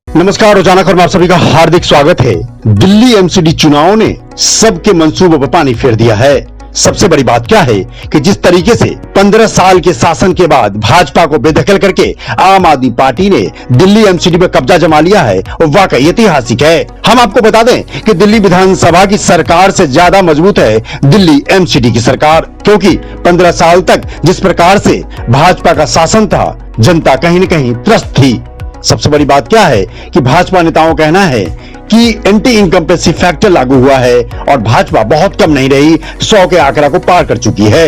नमस्कार, रोजाना खबर में आप सभी का हार्दिक स्वागत है। दिल्ली एमसीडी चुनाव ने सबके मंसूबों पर पानी फेर दिया है। सबसे बड़ी बात क्या है कि जिस तरीके से 15 साल के शासन के बाद भाजपा को बेदखल करके आम आदमी पार्टी ने दिल्ली एमसीडी पर कब्जा जमा लिया है, वो वाकई ऐतिहासिक है। हम आपको बता दें कि दिल्ली विधानसभा की सरकार से ज्यादा मजबूत है दिल्ली एमसीडी की सरकार, क्योंकि 15 साल तक जिस प्रकार से भाजपा का शासन था, जनता कहीं न कहीं त्रस्त थी। सबसे बड़ी बात क्या है कि भाजपा नेताओं का कहना है कि एंटी इनकम्पेंसी फैक्टर लागू हुआ है और भाजपा बहुत कम नहीं रही, 100 के आंकड़ा को पार कर चुकी है।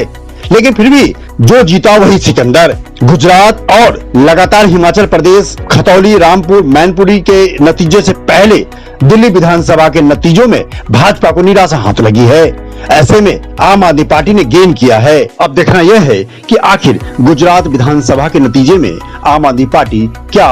लेकिन फिर भी जो जीता वही सिकंदर। गुजरात और लगातार हिमाचल प्रदेश, खतौली, रामपुर, मैनपुरी के नतीजे से पहले दिल्ली विधानसभा के नतीजों में भाजपा को निराशा हाथ लगी है। ऐसे में आम आदमी पार्टी ने गेन किया है। अब देखना यह है कि आखिर गुजरात विधानसभा के नतीजे में आम आदमी पार्टी क्या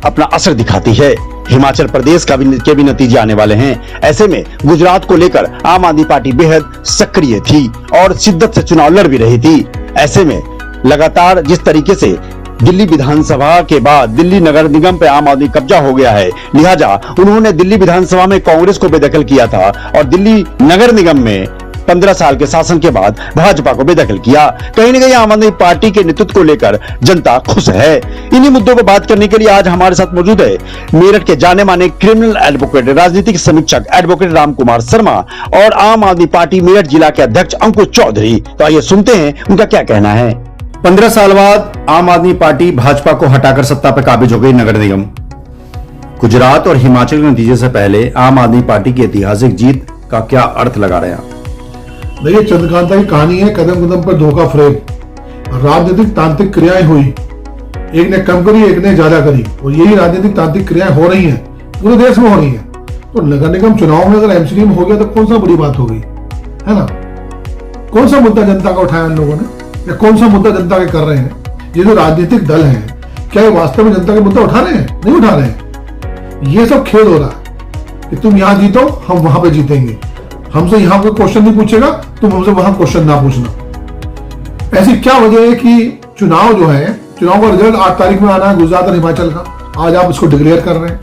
अपना असर दिखाती है। हिमाचल प्रदेश के भी नतीजे आने वाले हैं। ऐसे में गुजरात को लेकर आम आदमी पार्टी बेहद सक्रिय थी और शिद्दत से चुनाव लड़ भी रही थी। ऐसे में लगातार जिस तरीके से दिल्ली विधानसभा के बाद दिल्ली नगर निगम पे आम आदमी कब्जा हो गया है, लिहाजा उन्होंने दिल्ली विधानसभा में कांग्रेस को बेदखल किया था और दिल्ली नगर निगम में 15 साल के शासन के बाद भाजपा को बेदखल किया। कहीं न कहीं आम आदमी पार्टी के नेतृत्व को लेकर जनता खुश है। इन्हीं मुद्दों पर बात करने के लिए आज हमारे साथ मौजूद है मेरठ के जाने माने क्रिमिनल एडवोकेट, राजनीतिक समीक्षक एडवोकेट राम कुमार शर्मा और आम आदमी पार्टी मेरठ जिला के अध्यक्ष अंकुश चौधरी। तो आइए सुनते हैं उनका क्या कहना है। 15 साल बाद आम आदमी पार्टी भाजपा को हटाकर सत्ता पर काबिज हो गई नगर निगम। गुजरात और हिमाचल के नतीजे से पहले आम आदमी पार्टी की ऐतिहासिक जीत का क्या अर्थ लगा रहे हैं? देखिए, चंद्रकांता की कहानी है, कदम कदम पर धोखा फ्रेम। राजनीतिक तांत्रिक क्रियाएं हुई, एक ने कम करी, एक ने ज्यादा करी, और यही राजनीतिक तांत्रिक क्रियाएं हो रही हैं, पूरे देश में हो रही हैं। तो नगर निगम चुनाव में अगर एमसीडी में हो गया तो कौन सा बड़ी बात हो गई, है ना? कौन सा मुद्दा जनता का उठाया इन लोगों ने, या कौन सा मुद्दा जनता के कर रहे हैं? ये जो राजनीतिक दल है, क्या ये वास्तव में जनता के मुद्दा उठा रहे हैं? नहीं उठा रहे हैं। ये सब खेल हो रहा है कि तुम यहां जीतो, हम वहां पे जीतेंगे, हमसे यहां कोई क्वेश्चन नहीं पूछेगा, तुम हमसे वहां क्वेश्चन ना पूछना। ऐसी क्या वजह है कि चुनाव जो है, चुनाव का रिजल्ट 8 तारीख में आना है गुजरात और हिमाचल का। आज आप इसको डिक्लेयर कर रहे हैं,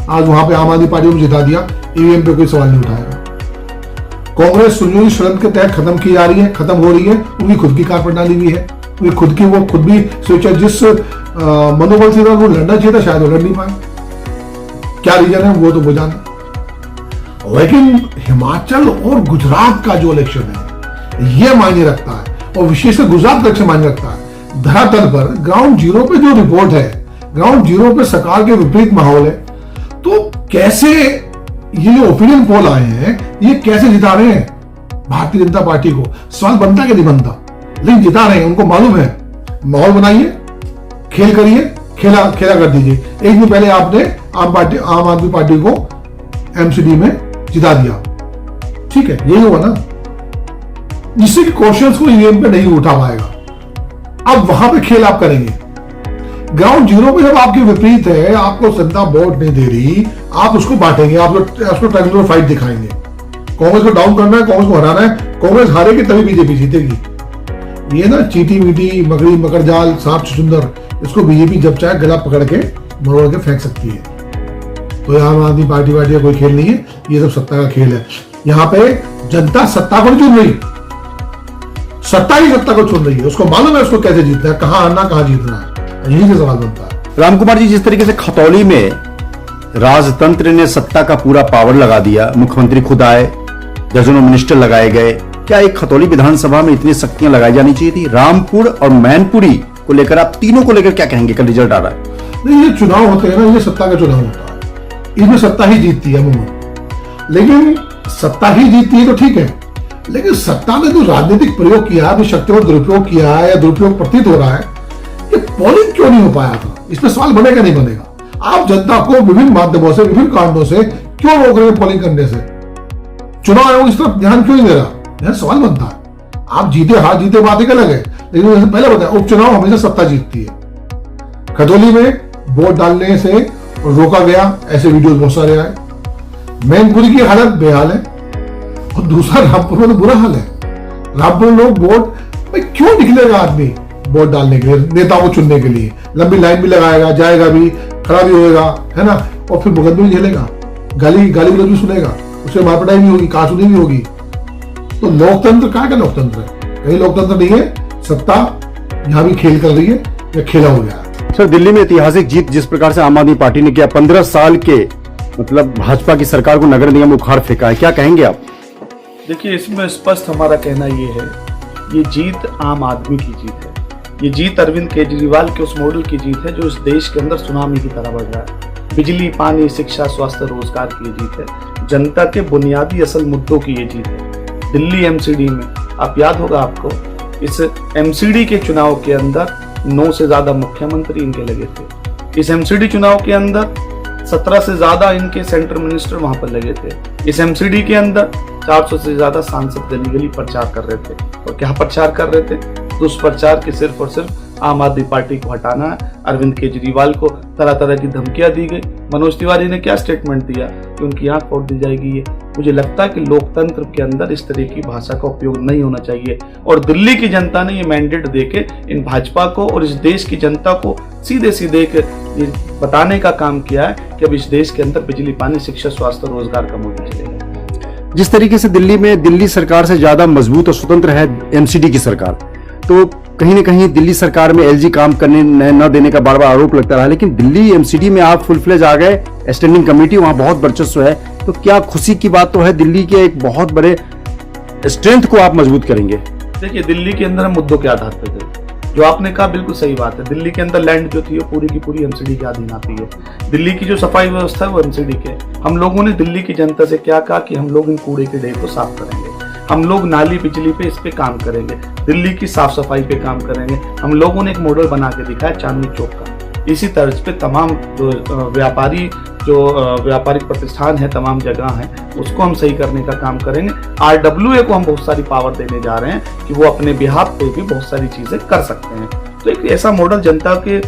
आज वहां पे आम आदमी पार्टी को जिता दिया, ईवीएम पे कोई सवाल नहीं उठाएगा। कांग्रेस सुनियोजित षड्यंत्र के तहत खत्म की जा रही है, खत्म हो रही है, उनकी खुद की कारपेट डाली हुई है, वो खुद भी सोचा जिस मनोबल से वो लड़ना चाहिए था, शायद वो लड़ नहीं पाए। क्या रीजन है वो तो वो जाने। लेकिन हिमाचल और गुजरात का जो इलेक्शन है ये मायने रखता है, और विशेषकर गुजरात का इलेक्शन मायने रखता है। धरातल पर ग्राउंड जीरो पे जो रिपोर्ट है, ग्राउंड जीरो पे सरकार के विपरीत माहौल है। तो कैसे ये जो ओपिनियन पोल आए हैं, ये कैसे जिता रहे हैं भारतीय जनता पार्टी को? सवाल बनता कि नहीं बनता, लेकिन जिता रहे हैं। उनको मालूम है, माहौल बनाइए, खेल करिए, खेला कर दीजिए। एक दिन पहले आपने आम आदमी पार्टी को एमसीडी में जिता दिया, ठीक है, यही हुआ ना, जिससे कि क्वेश्चंस को ईवीएम पे नहीं उठा पाएगा। अब वहां पे खेल आप करेंगे। ग्राउंड जीरो पे जब आपके विपरीत है, आपको जनता वोट नहीं दे रही, आप उसको बांटेंगे, आप उसको ट्रायंगुलर फाइट दिखाएंगे। कांग्रेस को डाउन करना है, कांग्रेस को हराना है, कांग्रेस हारेगी तभी बीजेपी जीतेगी। ये ना चीटी मीटी मकड़ी मकड़जाल सांप चुचुंदर, इसको बीजेपी जब चाहे गला पकड़ के मरोड़ के फेंक सकती है। तो आम आदमी पार्टी का कोई खेल नहीं है, ये सब सत्ता का खेल है। यहाँ पे जनता सत्ता को नहीं चुन रही, सत्ता ही सत्ता को चुन रही है। उसको मालूम है उसको कैसे जीतना है, कहां आना, कहां जीतना है। यही से सवाल बनता है। राम कुमार जी, जिस तरीके से खतौली में राजतंत्र ने सत्ता का पूरा पावर लगा दिया, मुख्यमंत्री खुद आए, दर्जनों मिनिस्टर लगाए गए, क्या एक खतौली विधानसभा में इतनी शक्तियां लगाई जानी चाहिए थी? रामपुर और मैनपुरी को लेकर आप तीनों को लेकर क्या कहेंगे? कल रिजल्ट आ रहा है। नहीं, ये चुनाव होते हैं ना, ये सत्ता का चुनाव होता है, इसमें सत्ता ही जीतती है अमूमन। लेकिन सत्ता ही जीतती है तो ठीक है, लेकिन सत्ता ने जो राजनीतिक प्रयोग किया है, अपनी शक्तियों का दुरुपयोग किया है या दुरुपयोग प्रतीत हो रहा है, ये पोलिंग क्यों नहीं हो पाया था? इसमें सवाल बनेगा नहीं बनेगा? आप जनता को विभिन्न माध्यमों से, विभिन्न कारणों से क्यों रोक रहे हैं पोलिंग करने से? चुनाव आयोग इस तरफ ध्यान क्यों नहीं दे रहा? यह सवाल बनता है। आप जीते हार जीते बात एक अलग है, लेकिन जैसे पहले बताया, उपचुनाव हमेशा सत्ता जीतती है। खतौली में वोट डालने से रोका गया, ऐसे वीडियोस बहुत सारे आए। मैनपुरी की हालत बेहाल है, और दूसरा रामपुर में तो बुरा हाल है। रामपुर लोग वोट, भाई क्यों निकलेगा आदमी वोट डालने के लिए, नेताओं को चुनने के लिए? लंबी लाइन भी लगाएगा, जाएगा भी, खड़ा भी होएगा, है ना? और फिर मुकदमे भी झेलेगा, गाली गलौज भी सुनेगा, उसे मारपिटाई भी होगी, कासूनी भी होगी। तो लोकतंत्र कहाँ का लोकतंत्र है? कहीं लोकतंत्र नहीं है। सत्ता यहाँ भी खेल कर रही है या खेला हो गया है। सर, दिल्ली में ऐतिहासिक जीत जिस प्रकार से आम आदमी पार्टी ने किया, 15 साल के मतलब भाजपा की सरकार को नगर निगम उखाड़ फेंका है, क्या कहेंगे आप? देखिए, इसमें स्पष्ट हमारा कहना ये है, ये जीत आम आदमी की जीत है। ये जीत अरविंद केजरीवाल के उस मॉडल की जीत है जो इस देश के अंदर सुनामी की तरह बढ़ रहा है। बिजली, पानी, शिक्षा, स्वास्थ्य, रोजगार की ये जीत है। जनता के बुनियादी असल मुद्दों की ये जीत है। दिल्ली एमसीडी में आप याद होगा आपको, इस एमसीडी के चुनाव के अंदर 9 से ज्यादा मुख्यमंत्री इनके लगे थे। इस एमसीडी चुनाव के अंदर 17 से ज्यादा इनके सेंट्रल मिनिस्टर वहां पर लगे थे। इस एमसीडी के अंदर 400 से ज्यादा सांसद गली गली प्रचार कर रहे थे। और क्या प्रचार कर रहे थे? दुष्प्रचार के सिर्फ और सिर्फ आम आदमी पार्टी को हटाना है। अरविंद केजरीवाल को तरह तरह की धमकियां दी गई। मनोज तिवारी ने क्या स्टेटमेंट दिया कि उनकी आंख फोड़ दी जाएगी। ये मुझे लगता है कि लोकतंत्र के अंदर इस तरह की भाषा का उपयोग नहीं होना चाहिए। और दिल्ली की जनता ने ये मैंडेट देके इन भाजपा को और इस देश की जनता को सीधे सीधे ये बताने का काम किया है कि अब इस देश के अंदर बिजली, पानी, शिक्षा, स्वास्थ्य, रोजगार का मॉडल चलेगा। जिस तरीके से दिल्ली में दिल्ली सरकार से ज्यादा मजबूत और स्वतंत्र है एमसीडी की सरकार, तो कहीं ना कहीं दिल्ली सरकार में एलजी काम करने न देने का बार बार आरोप लगता रहा, लेकिन दिल्ली एमसीडी में आप फुल फ्लेज आ गए, स्टैंडिंग कमेटी, वहां बहुत वर्चस्व है, तो क्या खुशी की बात तो है, दिल्ली के एक बहुत बड़े स्ट्रेंथ को आप मजबूत करेंगे। देखिए, दिल्ली के अंदर हम मुद्दों के आधार पर गए। जो आपने कहा बिल्कुल सही बात है। दिल्ली के अंदर लैंड जो थी वो पूरी की पूरी एमसीडी के अधीन आती है। दिल्ली की जो सफाई व्यवस्था है वो एमसीडी के। हम लोगों ने दिल्ली की जनता से क्या कहा कि हम लोग इन कूड़े के ढेर को साफ करेंगे, हम लोग नाली, बिजली पे इस पे काम करेंगे, दिल्ली की साफ सफाई पे काम करेंगे। हम लोगों ने एक मॉडल बना के दिखाया चांदनी चौक का। इसी तर्ज पे तमाम जो व्यापारिक प्रतिष्ठान है, तमाम जगह है, उसको हम सही करने का काम करेंगे। आरडब्ल्यूए को हम बहुत सारी पावर देने जा रहे हैं कि वो अपने बिहाफ पे भी बहुत सारी चीजें कर सकते हैं। तो एक ऐसा मॉडल जनता के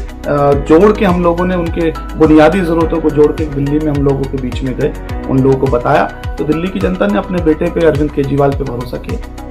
जोड़ के हम लोगों ने उनके बुनियादी जरूरतों को जोड़ के दिल्ली में हम लोगों के बीच में गए, उन लोगों को बताया। तो दिल्ली की जनता ने अपने बेटे पे, अरविंद केजरीवाल पे भरोसा किया।